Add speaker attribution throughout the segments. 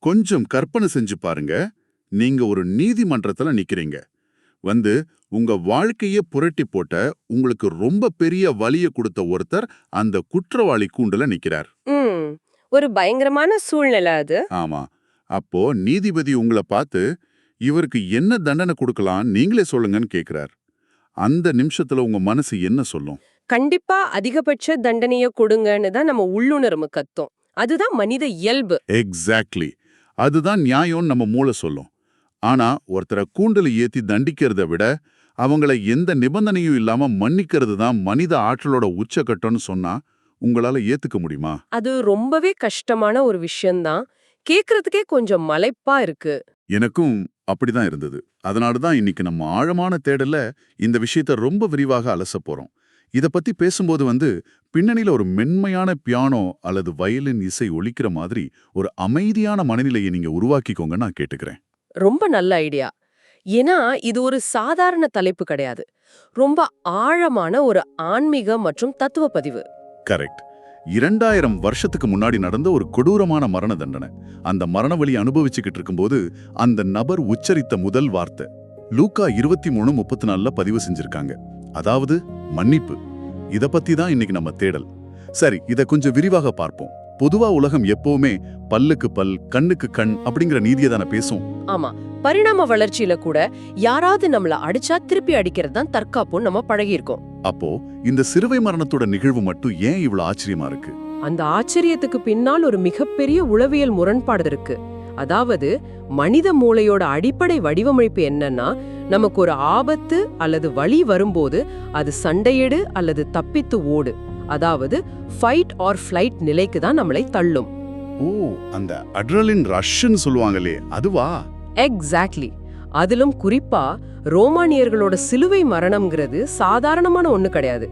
Speaker 1: கொஞ்சம் கற்பனை செஞ்சு பாருங்க. நீங்க ஒரு நீதிமன்றத்துல நிக்கிறீங்க. உங்க வாழ்க்கையே புரட்டி போட்ட, உங்களுக்கு ரொம்ப பெரிய வலிய கொடுத்த ஒருத்தர் அந்த குற்றவாளி கூண்டுல நிக்கிறார்.
Speaker 2: ம் ஒரு பயங்கரமான சூழ்நிலை அது.
Speaker 1: ஆமா. அப்போ நீதிபதி உங்களை பார்த்து, இவருக்கு என்ன தண்டனை கொடுக்கலாம் நீங்களே சொல்லுங்கன்னு கேக்குறார். அந்த நிமிஷத்துல உங்க மனசு என்ன சொல்லும்?
Speaker 2: கண்டிப்பா அதிகபட்ச தண்டனைய கொடுங்கன்னு தான் நம்ம உள்ளுணர்வு கத்தும். அதுதான் மனித இயல்பு.
Speaker 1: எக்ஸாக்ட்லி. அதுதான் நியாயம்னு நம்ம மூளை சொல்லும். ஆனா ஒருத்தரை கூண்டுல ஏத்தி தண்டிக்கிறத விட அவங்கள எந்த நிபந்தனையும் இல்லாம மன்னிக்கிறது தான் மனித ஆற்றலோட உச்சக்கட்டம்னு சொன்னா உங்களால ஏத்துக்க முடியுமா?
Speaker 2: அது ரொம்பவே கஷ்டமான ஒரு விஷயம்தான். கேக்குறதுக்கே கொஞ்சம் மலைப்பா இருக்கு.
Speaker 1: எனக்கும் அப்படிதான் இருந்தது. அதனாலதான் இன்னைக்கு நம்ம ஆழமான தேடல்ல இந்த விஷயத்த ரொம்ப விரிவாக அலச போறோம். இத பத்தி பேசும்போது பின்னணியில ஒரு மென்மையான பியானோ அல்லது வயலின் இசை ஒலிக்கிற மாதிரி ஒரு அமைதியான மனநிலையை நீங்க உருவாக்கிக்கோங்க நான் கேட்டுக்கிறேன்.
Speaker 2: ரொம்ப நல்ல ஐடியா. ஏன்னா இது ஒரு சாதாரண தலைப்பு கிடையாது. ரொம்ப ஆழமான ஒரு ஆன்மீக மற்றும் தத்துவ பதிவு.
Speaker 1: கரெக்ட். 2000 வருஷத்துக்கு முன்னாடி நடந்த ஒரு கொடூரமான மரண தண்டனை. அந்த மரண வலி அனுபவிச்சுக்கிட்டு இருக்கும்போது அந்த நபர் உச்சரித்த முதல் வார்த்தை லூக்கா 23:34 பதிவு செஞ்சிருக்காங்க. அதாவது மன்னிப்பு. இத பத்தி தான் இன்னைக்கு நம்ம தேடல். சரி, இத கொஞ்சம் விரிவாக பார்ப்போம். பொதுவா உலகம் எப்பவுமே பல்லுக்கு பல், கண்ணுக்கு கண் அப்படிங்கிற நீதியை தானே பேசும்.
Speaker 2: ஆமா, பரிணாம வளர்ச்சியில கூட யாராவது நம்மள அடிச்சா திருப்பி அடிக்கிறது தான் தற்காப்புன்னு நம்ம பழகியிருக்கோம்.
Speaker 1: அப்போ இந்த சிறுவை மரணத்தோட நிகழ்வு மட்டும் ஏன் இவ்வளவு ஆச்சரியமா இருக்கு?
Speaker 2: அந்த ஆச்சரியத்துக்கு பின்னால் ஒரு மிகப்பெரிய உளவியல் முரண்பாடு இருக்கு. அதாவது மனித மூளையோட அடிப்படை வடிவமைப்பு என்னன்னா, நமக்கு ஒரு ஆபத்து அல்லது வலி வரும்போது அது சண்டையிடு அல்லது தப்பித்து ஓடு, அதாவது ஃபைட் ஆர் ஃப்ளைட் நிலைக்கு தான் நம்மளை தள்ளும்.
Speaker 1: ஓ, அந்த அட்ரினலின் ரஷ்ன்னு சொல்லுவாங்களே அதுவா?
Speaker 2: எக்ஸாக்ட்லி. அதிலும் குறிப்பா ரோமானியர்களோட சிலுவை மரணம்ங்கிறது சாதாரணமான ஒண்ணு கிடையாது.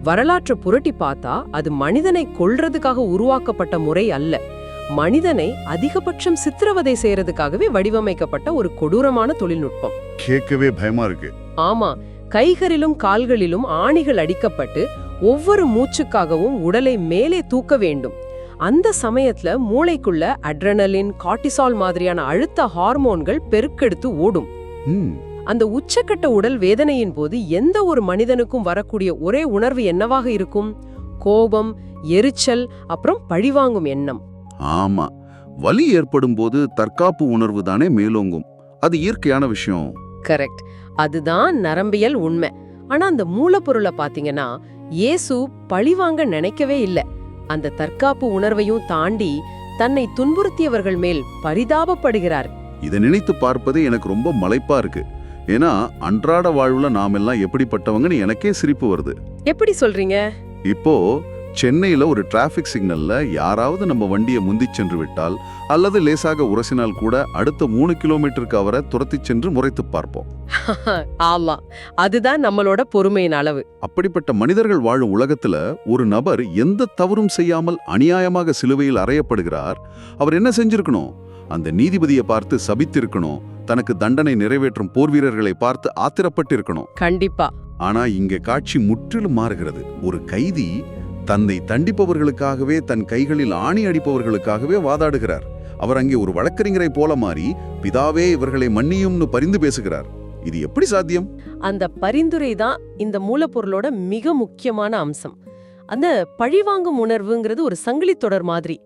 Speaker 2: வரலாற்றை புரட்டி பார்த்தா அது மனிதனை கொல்றதுக்காக உருவாக்கப்பட்ட முறை அல்ல. மனிதனை அதிகபட்சம் சித்திரவதை செய்யறதுக்காகவே வடிவமைக்கப்பட்ட ஒரு கொடூரமான தொழில்நுட்பம்.
Speaker 1: கேட்கவே பயமா இருக்கு.
Speaker 2: ஆமா, கைகளிலும் கால்களிலும் ஆணிகள் அடிக்கப்பட்டு ஒவ்வொரு மூச்சுக்காகவும் உடலை மேலே தூக்க வேண்டும். அந்த சமயத்துல மூளைக்குள்ள அட்ரினலின், கார்டிசால் மாதிரியான அழுத்த ஹார்மோன்கள் பெருக்கெடுத்து ஓடும். அந்த உச்சக்கட்ட உடல் வேதனையின் போது எந்த ஒரு மனிதனுக்கும் வரக்கூடிய ஒரே உணர்வு என்னவாக இருக்கும்? கோபம், எரிச்சல், அப்புறம் பழிவாங்கும் எண்ணம்.
Speaker 1: ஆமா, வலி ஏற்படும் போது தற்காப்பு உணர்வு தானே மேலோங்கும். அது இயற்கையான விஷயம்.
Speaker 2: கரெக்ட். அதுதான் நரம்பியல் உண்மை. ஆனா அந்த மூலப்பொருளை பாத்தீங்கன்னா இயேசு பழிவாங்க நினைக்கவே இல்லை. அந்த தற்காப்பு உணர்வையும் தாண்டி தன்னை துன்புறுத்தியவர்கள் மேல் பரிதாபப்படுகிறார்.
Speaker 1: இதை நினைத்து பார்ப்பது எனக்கு ரொம்ப மலைப்பா இருக்கு. ஏன்னா அன்றாட வாழ்வுல நாமெல்லாம் எப்படிப்பட்டவங்கன்னு எனக்கே சிரிப்பு வருது.
Speaker 2: எப்படி சொல்றீங்க?
Speaker 1: இப்போ சென்னையில ஒரு டிராபிக் சிக்னல்ல யாராவது நம்ம வண்டியை முந்தி சென்று விட்டால் அல்லது லேசாக உரசினால் கூட அடுத்த 3 கிலோமீட்டருக்கு அவரை துரத்தி சென்று முறைத்து பார்ப்போம்.
Speaker 2: ஆமா, அதுதான் நம்மளோட பொறுமையின் அளவு.
Speaker 1: அப்படிப்பட்ட மனிதர்கள் வாழும் உலகத்துல ஒரு நபர் எந்த தவறும் செய்யாமல் அநியாயமாக சிலுவையில் அறையப்படுகிறார். அவர் என்ன செஞ்சிருக்கணும்? அந்த நீதிபதியை பார்த்து சபித்திருக்கணும். தனக்கு தண்டனை நிறைவேற்றும் போர் வீரர்களை பார்த்து ஆத்திரப்பட்டிருக்கணும்.
Speaker 2: கண்டிப்பா.
Speaker 1: ஆனா இங்க காட்சி முற்றிலும் மாறுகிறது. ஒரு கைதி தன்னை தண்டிப்பவர்களுக்காகவே, தன் கைகளில் ஆணி அடிப்பவர்களுக்காகவே வாதாடுகிறார். அவர் அங்கே ஒரு வழக்கறிஞரை போல மாறி, பிதாவே இவர்களை மன்னியும்னு பரிந்து பேசுகிறார். இது எப்படி சாத்தியம்?
Speaker 2: அந்த பரிந்துரை தான் இந்த மூலப்பொருளோட மிக முக்கியமான அம்சம். அந்த பழிவாங்கும் உணர்வுங்கிறது ஒரு சங்கிலி தொடர் மாதிரி.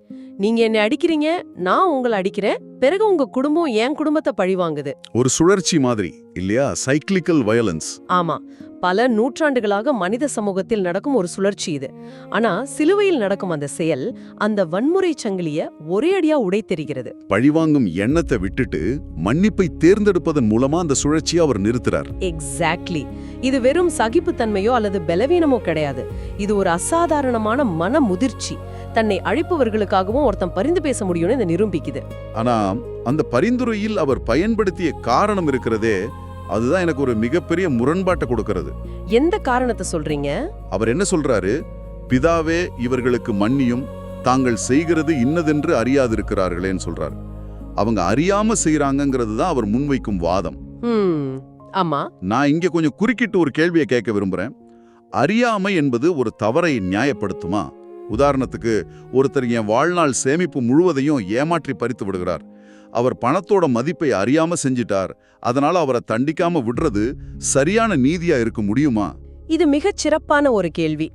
Speaker 2: நீங்க என்னை அடிக்கிறீங்க, நான் உங்களை அடிக்கிறேன், பிறகு உங்க குடும்பம் என் குடும்பத்தை பழிவாங்குது.
Speaker 1: ஒரு சுழற்சி மாதிரி இல்லையா? Cyclical violence.
Speaker 2: ஆமா, பல நூற்றாண்டுகளாக மனித சமூகத்தில் நடக்கும் ஒரு சுழற்சி இது. ஆனா சிலுவையில் நடக்கும் அந்த செயல் அந்த வன்முறை சங்கிலிய ஒரே அடியா உடைத்தெறிகிறது.
Speaker 1: பழிவாங்கும் எண்ணத்தை விட்டுட்டு மன்னிப்பை தேர்ந்தெடுப்பதன் மூலமா அந்த சுழற்சியை அவர் நிறுத்துறார்.
Speaker 2: எக்ஸாக்ட்லி. இது வெறும் சகிப்புத்தன்மையோ அல்லது பலவீனமோ கிடையாது. இது ஒரு அசாதாரணமான மன முதிர்ச்சி. தன்னை அழிப்பவர்களுக்காகவும் ஒருத்தன் பரிந்து பேச முடியும்னு இதை நிரூபிக்குது.
Speaker 1: ஆனா அந்த பரிந்துரையில் அவர் பயன்படுத்திய காரணம் இருக்கிறதே, அதுதான் எனக்கு ஒரு மிகப்பெரிய முரண்பாட்டை கொடுக்கிறது.
Speaker 2: எந்த காரணத்தை சொல்றீங்க?
Speaker 1: அவர் என்ன சொல்றாரு? பிதாவே இவர்களுக்கு மன்னியும், தாங்கள் செய்கிறது இன்னதென்று அறியாதிருக்கிறார்களேன்னு சொல்றாரு. அவங்க அறியாம செய்யறாங்கிறது தான் அவர் முன்வைக்கும் வாதம்.
Speaker 2: ஆமா,
Speaker 1: நான் இங்க கொஞ்சம் குறுக்கிட்டு ஒரு கேள்வியை கேட்க விரும்புறேன். அறியாமை என்பது ஒரு தவறை நியாயப்படுத்துமா? உதாரணத்துக்கு, ஒருத்தர் என் வாழ்நாள் சேமிப்பு முழுவதையும் ஏமாற்றி பறித்து விடுகிறார். அவர் பணத்தோட மதிப்பை அறியாம செஞ்சிட்டார், அதனால அவரை தண்டிக்காம விடுறது சரியான நீதியா இருக்க முடியுமா?
Speaker 2: இது மிகச் சிறப்பான ஒரு கேள்வி.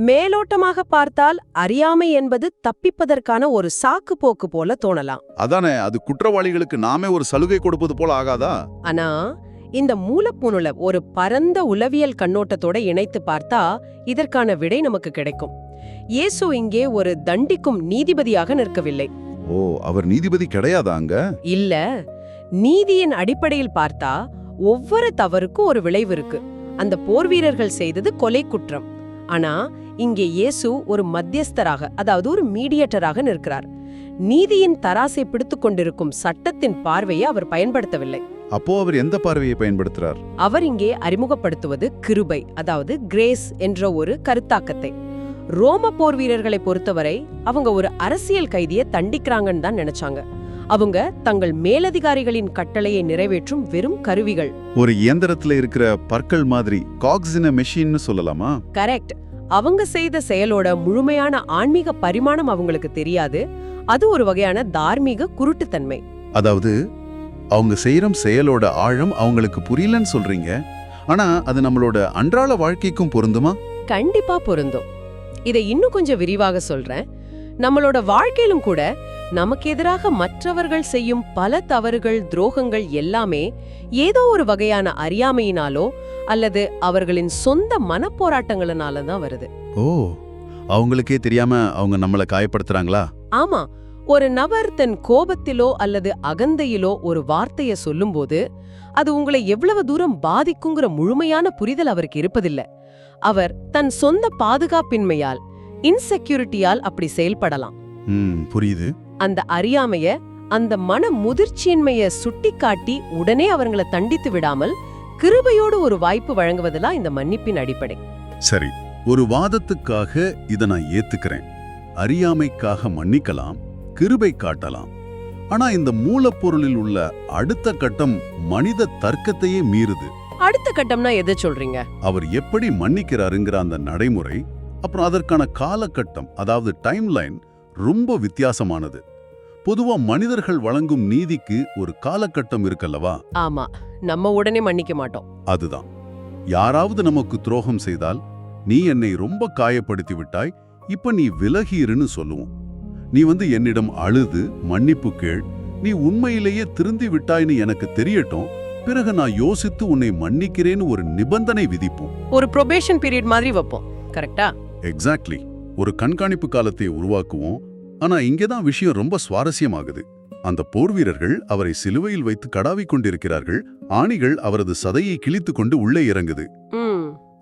Speaker 2: மேலோட்டமாக பார்த்தால் அறியாமை என்பது தப்பிப்பதற்கான ஒரு சாக்கு போக்கு போல தோணலாம்.
Speaker 1: அதானே, அது குற்றவாளிகளுக்கு நாமே ஒரு சலுகை கொடுப்பது போல ஆகாதா?
Speaker 2: ஆனா இந்த மூலப்பொருளை ஒரு பரந்த உளவியல் கண்ணோட்டத்தோட இணைத்து பார்த்தா இதற்கான விடை நமக்கு கிடைக்கும். இயேசு இங்கே ஒரு தண்டிக்கும் நீதிபதியாக நிற்கவில்லை.
Speaker 1: ஓ, அவர் நீதிபதி கிடையாதாங்க?
Speaker 2: இல்ல, நீதியின் அடிப்படையில் பார்த்தா ஒவ்வொரு தவறுக்கும் ஒரு விளைவு இருக்கு. அந்த போர் வீரர்கள் செய்தது கொலை குற்றம். ஆனா இங்கே இயேசு ஒரு மத்தியஸ்தராக, அதாவது ஒரு மீடியேட்டராக நிற்கிறார். நீதியின் தராசை பிடித்துக் கொண்டிருக்கும் சட்டத்தின் பார்வையை அவர் பயன்படுத்தவில்லை.
Speaker 1: அப்போ அவர் எந்த பார்வையை பயன்படுத்துறார்?
Speaker 2: அவர் இங்கே அறிமுகப்படுத்துவது கிருபை, அதாவது கிரேஸ் என்ற ஒரு கருத்தாக்கத்தை. ரோம போர் வீரர்களை பொறுத்தவரை அவங்க ஒரு அரசியல் கைதியை தண்டிக்கிறாங்கன்னு தான் நினைச்சாங்க. அவங்க தங்கள் மேலதிகாரிகளின் கட்டளையை நிறைவேற்றும் வெறும் கருவிகள்.
Speaker 1: ஒரு இயந்திரத்துல இருக்கிற பற்கள் மாதிரி, காக்ஸ் இன் எ மெஷின்னு சொல்லலாமா?
Speaker 2: கரெக்ட். அவங்க செய்த செயலோட முழுமையான ஆன்மீக பரிமாணம் அவங்களுக்கு தெரியாது. அது ஒரு வகையான தார்மீக குருட்டுத்தன்மை.
Speaker 1: அதாவது அவங்க செய்யற செயலோட ஆழம் அவங்களுக்கு புரியலன்னு சொல்றீங்க. ஆனா அது நம்மளோட அன்றாட வாழ்க்கைக்கும் பொருந்துமா?
Speaker 2: கண்டிப்பா பொருந்தும். இதை இன்னும் கொஞ்சம் விரிவாக சொல்றேன். நம்மளோட வாழ்க்கையிலும் கூட நமக்கு எதிராக மற்றவர்கள் செய்யும் பல தவறுகள், துரோகங்கள் எல்லாமே ஏதோ ஒரு வகையான அறியாமையினாலோ அல்லது அவர்களின் சொந்த மனப்போராட்டங்களினால தான் வருது.
Speaker 1: ஓ, அவங்களுக்கே தெரியாம அவங்க நம்மளை காயப்படுத்துறாங்களா?
Speaker 2: ஆமா, ஒரு நபர் தன் கோபத்திலோ அல்லது அகந்தையிலோ ஒரு வார்த்தையை சொல்லும்போது அது உங்களை எவ்வளவு தூரம் பாதிக்குங்கிற முழுமையான புரிதல் அவருக்கு இருப்பதில்ல. அவர் தன் சொந்த பாதுகாப்பின்மையால், இன்செக்யூரிட்டியால் அப்படி செயல்படலாம்.
Speaker 1: புரியுது.
Speaker 2: அந்த அறியாமைய, அந்த மன முதிர்ச்சியின்மைய சுட்டிக்காட்டி உடனே அவங்களை தண்டித்து விடாமல் கிருபையோடு ஒரு வாய்ப்பு வழங்குவதெல்லாம் இந்த மன்னிப்பின் அடிப்படை.
Speaker 1: சரி, ஒரு வாதத்துக்காக இதை நான் ஏத்துக்கிறேன். அறியாமைக்காக மன்னிக்கலாம், கிருபை காட்டலாம். ஆனா இந்த மூலப்பொருளில் உள்ள அடுத்த கட்டம் மனித தர்க்கத்தையே மீறுது.
Speaker 2: அடுத்த கட்டம்னா எதை சொல்றீங்க?
Speaker 1: அவர் எப்படி மன்னிக்கிறாருங்கிற அந்த நடைமுறை, அப்புறம் அதற்கான காலகட்டம், அதாவது டைம்லைன் ரொம்ப வித்தியாசமானது. பொதுவா மனிதர்கள் வழங்கும் நீதிக்கு ஒரு காலகட்டம் இருக்கல்லவா?
Speaker 2: ஆமா, நம்ம உடனே மன்னிக்க மாட்டோம்.
Speaker 1: அதுதான், யாராவது நமக்கு துரோகம் செய்தால், நீ என்னை ரொம்ப காயப்படுத்தி விட்டாய், இப்ப நீ விலகிருன்னு சொல்லுவோம். நீ என்னிடம் அழுது மன்னிப்பு கேள், நீ உண்மையிலேயே திருந்தி விட்டாய்னு எனக்கு தெரியட்டும், பிறகு நான் யோசித்து உன்னை மன்னிக்கிறேன்னு ஒரு நிபந்தனை விதிப்போம்.
Speaker 2: ஒரு ப்ரொபேஷன் பீரியட் மாதிரி வைப்போம். கரெக்டா?
Speaker 1: எக்ஸாக்ட்லி. ஒரு கண்காணிப்பு காலத்தை உருவாக்குவோம். ஆனா இங்கதான் விஷயம் ரொம்ப சுவாரஸ்யமாகுது. அந்த போர் வீரர்கள் அவரை சிலுவையில் வைத்து கடாவிக் கொண்டிருக்கிறார்கள். ஆணிகள் அவரது சதையை கிழித்து கொண்டு உள்ளே இறங்குது.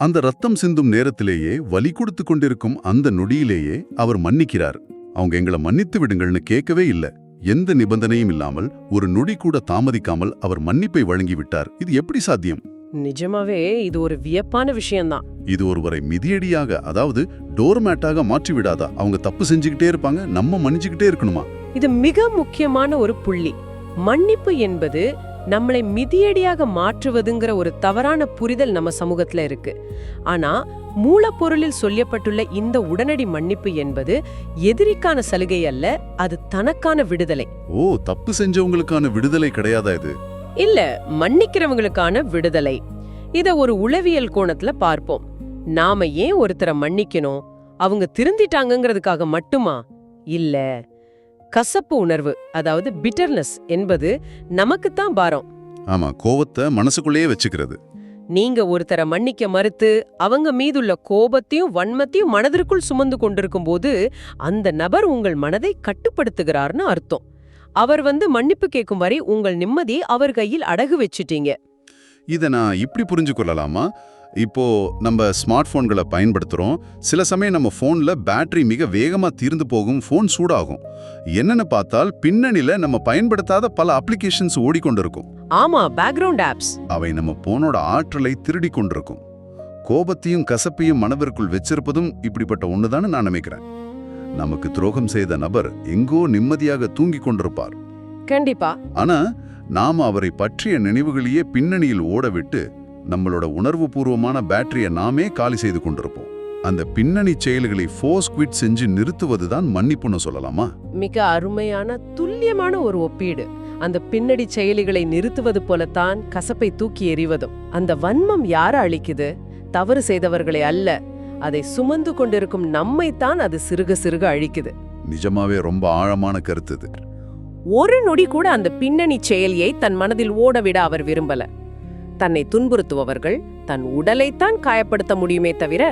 Speaker 1: அந்த ரத்தம் சிந்தும் நேரத்திலேயே, வலி கொடுத்து கொண்டிருக்கும் அந்த நொடியிலேயே அவர் மன்னிக்கிறார். அவங்க எங்களை மன்னித்து விடுங்கள்னு கேட்கவே இல்லை. எந்த நிபந்தனையும் இல்லாமல், ஒரு நொடி கூட தாமதிக்காமல் அவர் மன்னிப்பை வழங்கிவிட்டார். இது எப்படி சாத்தியம்?
Speaker 2: நிஜமாவே இது ஒரு வியப்பான விஷயம்தான்.
Speaker 1: இது ஒருவரை மிதியடியாக, அதாவது டோர்மேட்டாக மாற்றி விடாதா? அவங்க தப்பு செஞ்சுக்கிட்டே இருப்பாங்க, நம்ம மன்னிச்சுக்கிட்டே இருக்கணுமா?
Speaker 2: இது மிக முக்கியமான ஒரு புள்ளி. மன்னிப்பு என்பது நம்மளை மிதியடியாக மாற்றுவதுங்கிற ஒரு தவறான புரிதல் நம்ம சமூகத்துல இருக்கு. ஆனா மூலப்பொருளில் சொல்லப்பட்டுள்ள இந்த உடனடி மன்னிப்பு என்பது எதிரிக்கான சலுகை அல்ல, அது தனக்கான விடுதலை.
Speaker 1: ஓ, தப்பு செஞ்சவங்களுக்கான விடுதலை கிடையாதா இது?
Speaker 2: இல்ல, மன்னிக்கிறவங்களுக்கான விடுதலை. இத ஒரு உளவியல் கோணத்துல பார்ப்போம். நாம ஏன் ஒருத்தரை மன்னிக்கணும்? அவங்க திருந்திட்டாங்கங்கிறதுக்காக மட்டுமா? இல்ல, கசப்பு உணர்வு, அதாவது பிட்டர்னஸ் என்பது நமக்குத்தான் பாரம்.
Speaker 1: ஆமா, கோவத்தை மனசுக்குள்ளேயே வச்சுக்கிறது.
Speaker 2: நீங்க ஒருத்தரை மன்னிக்க மறுத்து அவங்க மீதுள்ள கோபத்தையும் வன்மத்தையும் மனதிற்குள் சுமந்து கொண்டிருக்கும் போது அந்த நபர் உங்கள் மனதை கட்டுப்படுத்துகிறார்னு அர்த்தம். அவர் மன்னிப்பு கேட்கும் வரை உங்கள் நிம்மதியை அவர் கையில் அடகு வச்சுட்டீங்க.
Speaker 1: இதை நான் இப்படி புரிஞ்சு கொள்ளலாமா? இப்போ நம்ம ஸ்மார்ட் போன்களை பயன்படுத்துறோம். சில சமயம் நம்ம போன்ல பேட்டரி மிக வேகமா தீர்ந்து போகும், போன் சூடாகும். என்னன்னு பார்த்தால் பின்னணியில நம்ம பயன்படுத்தாத பல அப்ளிகேஷன்ஸ் ஓடிக்கொண்டிருக்கும்.
Speaker 2: ஆமா, பேக்ரவுண்ட் ஆப்ஸ்.
Speaker 1: அவை நம்ம போனோட ஆற்றலை திருடி கொண்டிருக்கும். கோபத்தையும் கசப்பையும் மனதிற்குள் வச்சிருப்பதும் இப்படிப்பட்ட ஒண்ணுதான்னு நான் நினைக்கிறேன். நமக்கு துரோகம் செய்த நபர் எங்கோ நிம்மதியாக தூங்கிக் கொண்டிருப்பார்.
Speaker 2: கண்டிப்பா.
Speaker 1: ஆனா நாம அவரை பற்றிய நினைவுகளையே பின்னணியில் ஓட விட்டு நம்மளோட உணர்வு பூர்வமான பேட்டரியை நாமே காலி செய்து கொண்டிருப்போம். அந்த பின்னணி செயல்களை ஃபோர்ஸ் குவிட் செஞ்சு நிறுத்துவதுதான் மன்னிப்புன்னு சொல்லலாமா?
Speaker 2: மிக அருமையான துல்லியமான ஒரு ஒப்பீடு. அந்த பின்னடி செயலிகளை நிறுத்துவது போலத்தான் கசப்பை தூக்கி எறிவதும். அந்த வன்மம் யார அழிக்குது? தவறு செய்தவர்களை அல்ல, அதை சுமந்து கொண்டிருக்கும் நம்மைத்தான் அது சிறுக சிறுக அழிக்குது.
Speaker 1: நிஜமாவே ரொம்ப ஆழமான கருத்து இது.
Speaker 2: ஒரு நொடி கூட அந்த பின்னணி செயலியை தன் மனதில் ஓடவிட அவர் விரும்பல. தன்னை துன்புறுத்துபவர்கள் தன் உடலைத்தான் காயப்படுத்த முடியுமே தவிர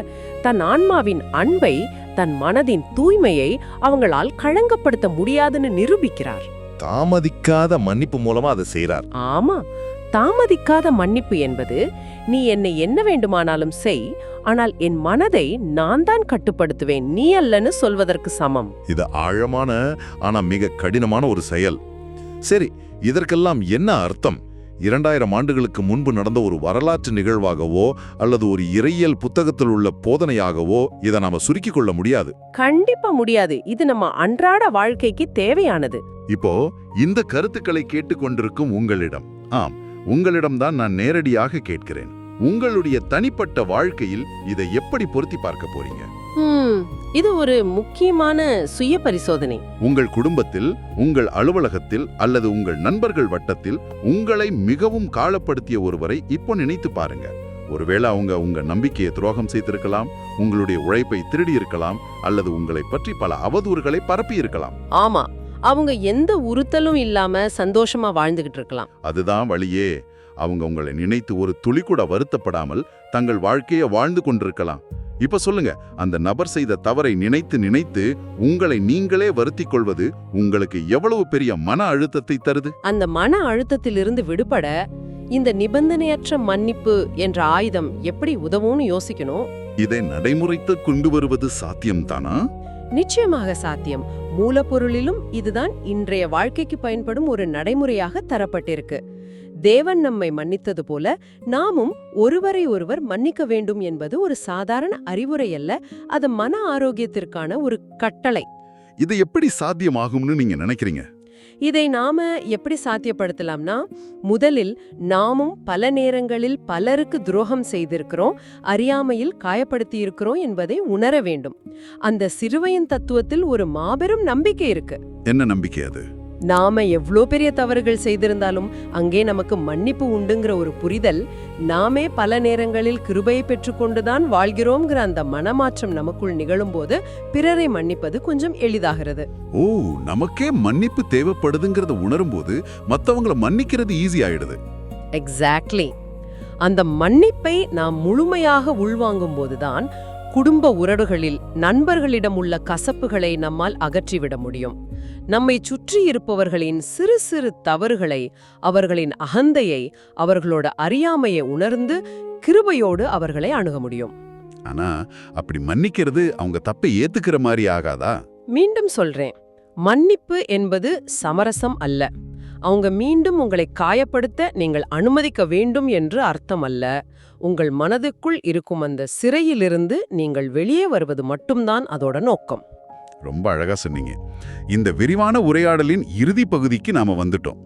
Speaker 2: தன் ஆன்மாவின் அன்பை, தன் மனதின் தூய்மையை அவங்களால் களங்கப்படுத்த முடியாதுன்னு நிரூபிக்கிறார்.
Speaker 3: தாமதிக்காத மன்னிப்பு மூலமா அதை செய்றார்.
Speaker 2: ஆமா, தாமதிக்காத மன்னிப்பு என்பது நீ என்னை என்ன வேண்டுமானாலும் செய், ஆனால் என் மனதை நான் தான் கட்டுப்படுத்துவேன், நீ அல்லன்னு சொல்வதற்கு சமம்.
Speaker 3: இது ஆழமான ஆனா மிக கடினமான ஒரு செயல். சரி, இதற்கெல்லாம் என்ன அர்த்தம்? 2000 ஆண்டுகளுக்கு முன்பு நடந்த ஒரு வரலாற்று நிகழ்வாகவோ அல்லது ஒரு இறையியல் புத்தகத்தில் உள்ள போதனையாகவோ இதை நாம சுருக்கிக் கொள்ள முடியாது.
Speaker 2: கண்டிப்பா முடியாது. இது நம்ம அன்றாட வாழ்க்கைக்கு தேவையானது.
Speaker 1: இப்போ இந்த கருத்துக்களை கேட்டுக்கொண்டிருக்கும் உங்களிடம், உங்களிடம்தான் நான் நேரடியாக கேட்கிறேன். உங்களுடைய தனிப்பட்ட வாழ்க்கையில் இதை எப்படி பொருத்தி பார்க்க போறீங்க?
Speaker 2: இது ஒரு முக்கியமான சுய பரிசோதனை.
Speaker 1: உங்கள் குடும்பத்தில், உங்கள் அலுவலகத்தில் அல்லது உங்கள் நண்பர்கள் வட்டத்தில் உங்களை மிகவும் காயப்படுத்திய ஒருவரை இப்போ நினைத்து பாருங்க. ஒருவேளை அவங்க உங்க நம்பிக்கையை துரோகம் செய்திருக்கலாம், உங்களுடைய உழைப்பை திருடி இருக்கலாம், அல்லது உங்களை பற்றி பல அவதூறுகளை பரப்பி இருக்கலாம்.
Speaker 2: ஆமா, அவங்க எந்த உறுத்தலும் இல்லாம சந்தோஷமா வாழ்ந்துகிட்டு இருக்கலாம்.
Speaker 1: அதுதான் வழியே. அவங்க உங்களை நினைத்து ஒரு துளி கூட வருத்தப்படாமல் தங்கள் வாழ்க்கையை வாழ்ந்து கொண்டிருக்கலாம். இப்ப சொல்லுங்க, அந்த நபர் செய்த தவறை நினைத்து நினைத்து உங்களை நீங்களே வருத்திக் கொள்வது உங்களுக்கு எவ்வளவு பெரிய மன அழுத்தத்தை தருது?
Speaker 2: அந்த மன அழுத்தத்திலிருந்து விடுபட இந்த நிபந்தனையற்ற மன்னிப்பு என்ற ஆயுதம் எப்படி உதவும்னு யோசிக்கணும்.
Speaker 1: இதை நடைமுறைத்து கொண்டு வருவது சாத்தியம்தானா?
Speaker 2: நிச்சயமாக சாத்தியம். மூலப்பொருளிலும் இதுதான் இன்றைய வாழ்க்கைக்கு பயன்படும் ஒரு நடைமுறையாக தரப்பட்டிருக்கு. தேவன் நம்மை மன்னித்தது போல நாமும் ஒருவரை ஒருவர் மன்னிக்க வேண்டும் என்பது ஒரு சாதாரண அறிவுரை அல்ல, அது மன ஆரோக்கியத்திற்கான ஒரு கட்டளை.
Speaker 1: இது எப்படி சாத்தியமாகும்னு நீங்க நினைக்கிறீங்க?
Speaker 2: இதை நாம எப்படி சாத்தியப்படுத்தலாம்னா, முதலில் நாமும் பல நேரங்களில் பலருக்கு துரோகம் செய்திருக்கிறோம், அறியாமையில் காயப்படுத்தி இருக்கிறோம் என்பதை உணர வேண்டும். அந்த சிறுவையின் தத்துவத்தில் ஒரு மாபெரும் நம்பிக்கை இருக்கு.
Speaker 1: என்ன நம்பிக்கை அது?
Speaker 2: நாம எவ்ளோ பெரிய தவறுகள் செய்திருந்தாலும் அங்கே நமக்கு மன்னிப்பு உண்டுங்கிற ஒரு புரிதல், நாமே பல நேரங்களில் கிருபையை பெற்றுக்கொண்டுதான் வாழ்கிறோம்ங்கிற அந்த மனமாற்றம் நமக்குள் நிகழும்போது பிறரை மன்னிப்பது கொஞ்சம் எளிதாகிறது.
Speaker 1: நமக்கே மன்னிப்பு தேவைப்படுதுங்கிறத உணரும்போது மத்தவங்கள மன்னிக்கிறது ஈஸி ஆயிடுது.
Speaker 2: எக்ஸாக்ட்லி. அந்த மன்னிப்பை நாம் முழுமையாக உள்வாங்கும் போதுதான் குடும்ப உறவுகளில், நண்பர்களிடம் உள்ள கசப்புகளை நம்மால் அகற்றிவிட முடியும். நம்மை சுற்றி இருப்பவர்களின் சிறு சிறு தவறுகளை, அவர்களின் அகந்தையை, அவர்களோட அறியாமையை உணர்ந்து கிருபையோடு அவர்களை அணுக முடியும்.
Speaker 1: ஆனா அப்படி மன்னிக்கிறது அவங்க தப்பை ஏத்துக்கிற மாதிரி ஆகாதா?
Speaker 2: மீண்டும் சொல்றேன், மன்னிப்பு என்பது சமரசம் அல்ல. அவங்க மீண்டும் உங்களை காயப்படுத்த நீங்கள் அனுமதிக்க வேண்டும் என்று அர்த்தம் அல்ல. உங்கள் மனதுக்குள் இருக்கும் அந்த சிறையிலிருந்து நீங்கள் வெளியே வருவது மட்டும்தான் அதோட நோக்கம்.
Speaker 1: ரொம்ப அழகா சொன்னீங்க. இந்த விரிவான உரையாடலின் இறுதி பகுதிக்கு நாம வந்துட்டோம்.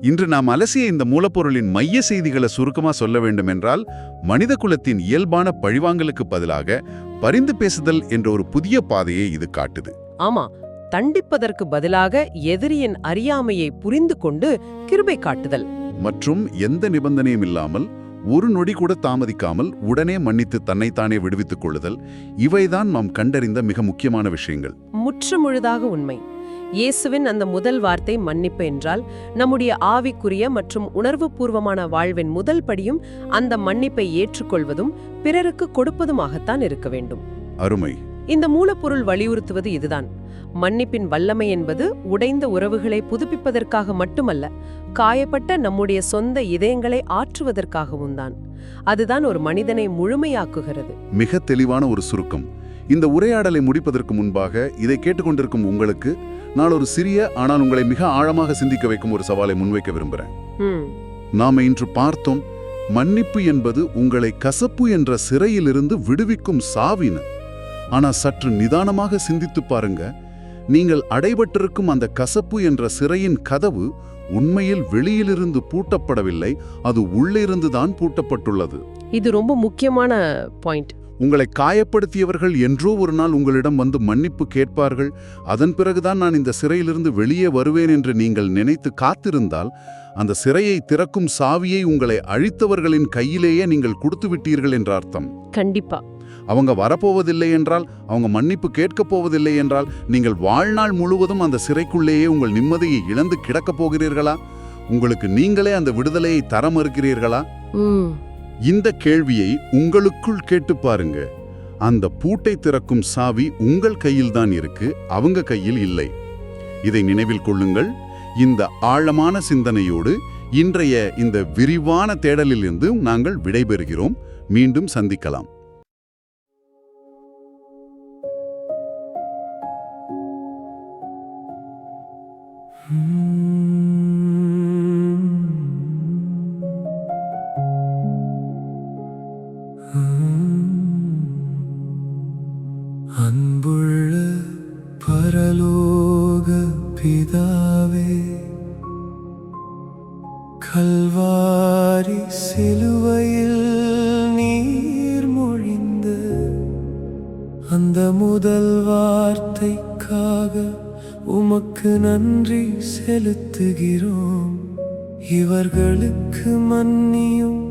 Speaker 1: இன்று நாம் அலசிய இந்த மூலப்பொருளின் மைய செய்திகளை சுருக்கமா சொல்ல வேண்டும் என்றால், மனித குலத்தின் இயல்பான பழிவாங்கலுக்கு பதிலாக பரிந்து பேசுதல் என்ற ஒரு புதிய பாதையை இது காட்டுது.
Speaker 2: ஆமா, தண்டிப்பதற்கு பதிலாக எதிரியின் அறியாமையை புரிந்து கொண்டு கிருபை காட்டுதல்
Speaker 1: மற்றும் எந்த நிபந்தனையும் இல்லாமல் ஒரு நொடி கூட தாமதிக்காமல் உடனே மன்னித்து தன்னைத்தானே விடுவித்துக் கொள்ளுதல், இவைதான் நாம் கண்டறிந்த மிக முக்கியமான விஷயங்கள்.
Speaker 2: முற்றுமுழுதாக உண்மை. இயேசுவின் அந்த முதல் வார்த்தை மன்னிப்பு என்றால், நம்முடைய ஆவிக்குரிய மற்றும் உணர்வுபூர்வமான வாழ்வின் முதல் படியும் அந்த மன்னிப்பை ஏற்றுக்கொள்வதும் பிறருக்கு கொடுப்பதுமாகத்தான் இருக்க வேண்டும்.
Speaker 1: அருமை.
Speaker 2: இந்த மூலப்பொருள் வலியுறுத்துவது இதுதான். மன்னிப்பின் வல்லமை என்பது உடைந்த உறவுகளை புதுப்பிப்பதற்காக மட்டுமல்ல, காயப்பட்ட நம்முடைய சொந்த இதயங்களை ஆற்றுவதற்காகவும் தான். அதுதான் ஒரு மனிதனை முழுமையாக்குகிறது.
Speaker 1: மிக தெளிவான ஒரு சுருக்கம். இந்த உரையாடலை முடிப்பதற்கு முன்பாக இதை கேட்டுக்கொண்டிருக்கும் உங்களுக்கு நான் ஒரு சிறிய ஆனால் உங்களை மிக ஆழமாக சிந்திக்க வைக்கும் ஒரு சவாலை முன்வைக்க விரும்புகிறேன். நாம இன்று பார்த்தோம், மன்னிப்பு என்பது உங்களை கசப்பு என்ற சிறையிலிருந்து விடுவிக்கும் சாவின்னு. ஆனா சற்று நிதானமாக சிந்தித்து பாருங்க, நீங்கள் அடைபட்டிருக்கும் அந்த கசப்பு என்ற சிறையின் கதவு உண்மையில் வெளியிலிருந்து பூட்டப்படவில்லை, அது உள்ளிருந்து தான் பூட்டப்பட்டுள்ளது.
Speaker 2: இது ரொம்ப முக்கியமான பாயிண்ட்.
Speaker 1: உங்களை காயப்படுத்தியவர்கள் என்றோ ஒரு நாள் உங்களிடம் வந்து மன்னிப்பு கேட்பார்கள், அதன் பிறகுதான் நான் இந்த சிறையிலிருந்து வெளியே வருவேன் என்று நீங்கள் நினைத்து காத்திருந்தால், அந்த சிறையை திறக்கும் சாவியை உங்களை அழித்தவர்களின் கையிலேயே நீங்கள் கொடுத்து விட்டீர்கள் என்ற அர்த்தம்.
Speaker 2: கண்டிப்பா.
Speaker 1: அவங்க வரப்போவதில்லை என்றால், அவங்க மன்னிப்பு கேட்கப் போவதில்லை என்றால், நீங்கள் வாழ்நாள் முழுவதும் அந்த சிறைக்குள்ளேயே உங்கள் நிம்மதியை இழந்து கிடக்கப் போகிறீர்களா? உங்களுக்கு நீங்களே அந்த விடுதலையை தர மறுக்கிறீர்களா? இந்த கேள்வியை உங்களுக்குள் கேட்டு பாருங்க. அந்த பூட்டை திறக்கும் சாவி உங்கள் கையில்தான் இருக்கு, அவங்க கையில் இல்லை. இதை நினைவில் கொள்ளுங்கள். இந்த ஆழமான சிந்தனையோடு இன்றைய இந்த விரிவான தேடலிலிருந்து நாங்கள் விடைபெறுகிறோம். மீண்டும் சந்திக்கலாம்.
Speaker 4: அன்புள்ள பரலோக பிதாவே, கல்வாரி சிலுவையில் நீர் மொழிந்த அந்த முதல் வார்த்தைக்காக உமக்கு நன்றி செலுத்துகிறோம். இவர்களுக்கு மன்னியும்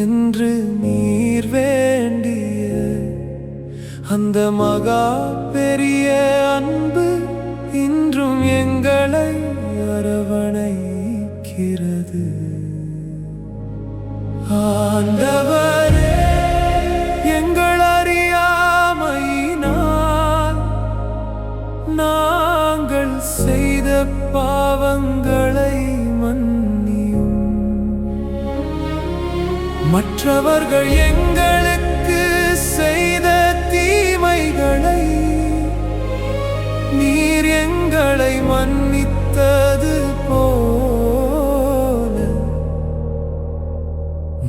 Speaker 4: என்று நீர் வேண்டிய அந்த மகா பெரிய அன்பு இன்றும் எங்களை அரவணைக்கிறது. ஆண்டவரே, எங்கள் அறியாமையினால் நாங்கள் செய்த பாவங்களை மன்னியும். மற்றவர்கள் எங்களுக்கு செய்த தீமைகளை நீர் எங்களை மன்னித்தது போல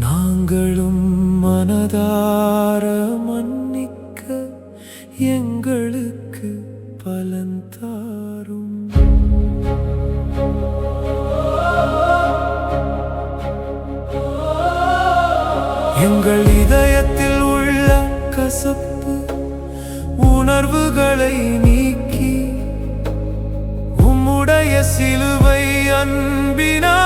Speaker 4: நாங்களும் மனதார மன்னிக்க எங்களுக்கு பலன் தாரும். எங்கள் இதயத்தில் உள்ள கசப்பு உணர்வுகளை நீக்கி உம்முடைய சிலுவை அன்பினால்